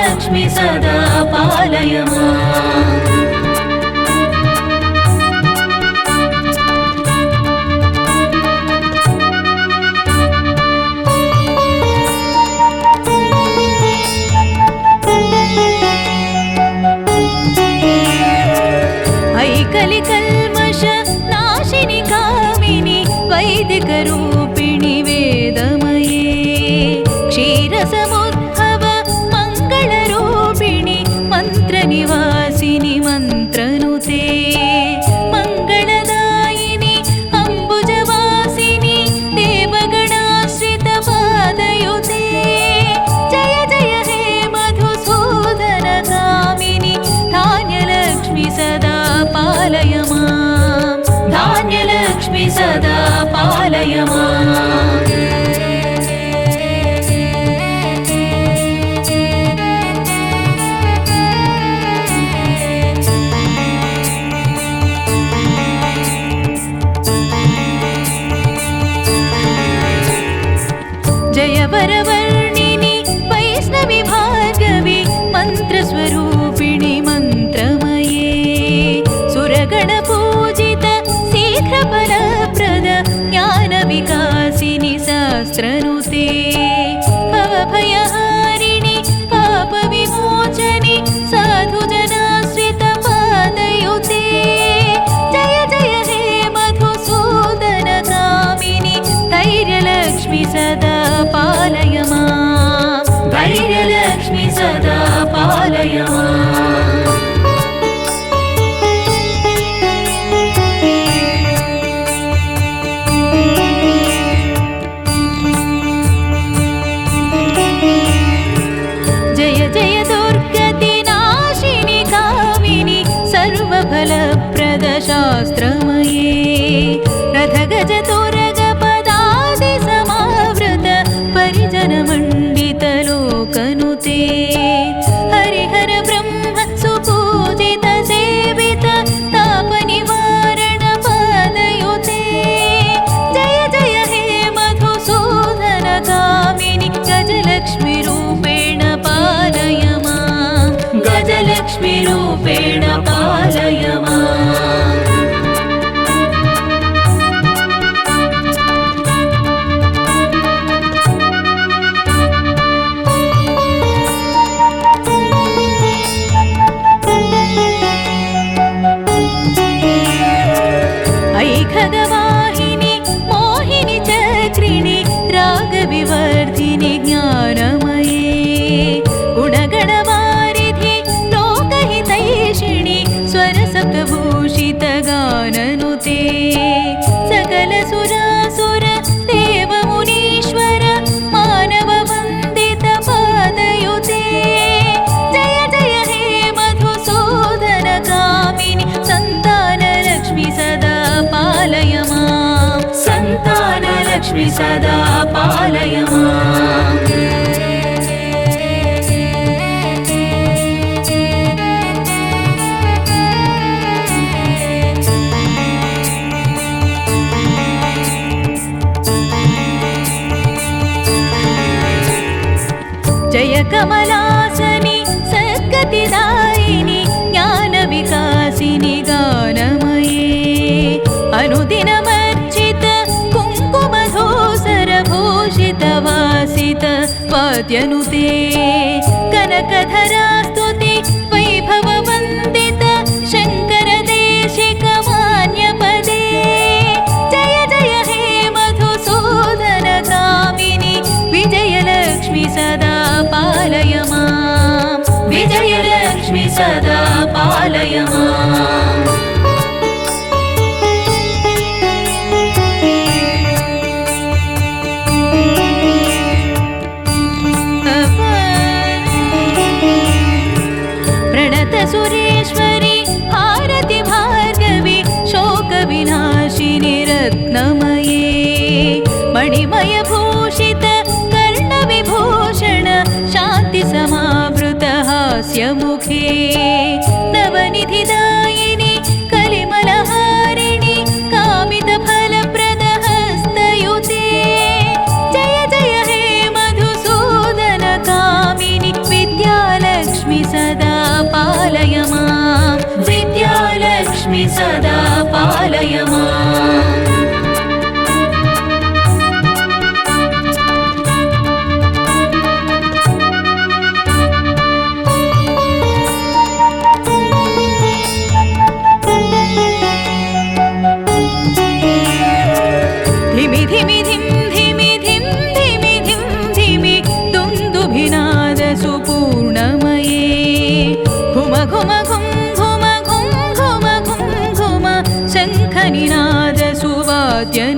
धान्यलक्ष्मी सदा पालय माम्। कलिकल्मष नाशिनि कामिनि वैदिकरूपिणि वेदमये क्षीरसमुद्भव मङ्गलरूपिणि मन्त्रनिवासिनि मन्त्रनुते मङ्गलदायिनि अम्बुजवासिनि देवगणाश्रितपादयुते जय जय हे मधुसूदनकामिनि धान्यलक्ष्मी सदा पालय माम्। धान्यलक्ष्मी सदा पालय माम्। जय वरवर्णिनि वैष्णवि भार्गवि मन्त्रस्वरूपिणि मन्त्रमये सुरगणपूजित शीघ्रफलप्रद ज्ञानविकासिनि शास्त्रनुते भवभयहारिणि पापविमोचनि साधुजनाश्रितपादयुते जय जय हे मधुसूदनकामिनि धैर्यलक्ष्मी सदा पालय माम्। धैर्यलक्ष्मी सदा पालय माम्। जय जय दुर्गतिनाशिनि कामिनि सर्वफलप्रद शास्त्रमये रथगजतुरगपदादिसमावृत परिजनमण्डितलोकनुते हरिहर ब्रह्म सुपूजित सेवित तापनिवारण पादयुते जय जय हे मधुसूदनकामिनि गजलक्ष्मी रूपेण पालय माम्। गजलक्ष्मी रूपेण पालय माम्। ऐखगवाहिनि मोहिनि चक्रिणि रागविवर्धिनि ज्ञानमये गुणगणवारिधि लोकहितैषिणि स्वरसकभूषित गाननुते सकलसुरासुर देवमुनीश्वर मानववन्दित पादयुते जय जय हे मधुसूदनकामिनि सन्तानलक्ष्मी सदा पालय माम्। सन्तानलक्ष्मी सदा पालय माम्। जय कमलासनि सद्गतिदायिनि ज्ञानविकासिनि गानमये अनुदिनमर्चित कुङ्कुमधूसरभूषितवासित वाद्यनुते कनकधरास्तुति वैभववन्दित शङ्करदेशिकमान्यपदे जय जय हे मधुसूदनकामिनि विजयलक्ष्मी सदा पालय माम्। विजयलक्ष्मी सदा पालय माम्। सुरेश्वरी भारती भार्गवी शोकविनाशिनि रत्नमये मणिमयभूषित कर्णविभूषण शान्तिसमावृत हास्यमुखे नवनिधिदायिनि कलिमलहारिणि कामितफलप्रद हस्तयुते जय जय हे मधुसूदनकामिनि विद्यालक्ष्मी पालय माम् धिमि धिमि धिं धिमि धिं धिमि धिं धिमि दुन्दुभिनाद सुपूर्णमये घुम घुम घुं घुम घुं घुम घुं घुम शङ्खनिनाद सुवाद्य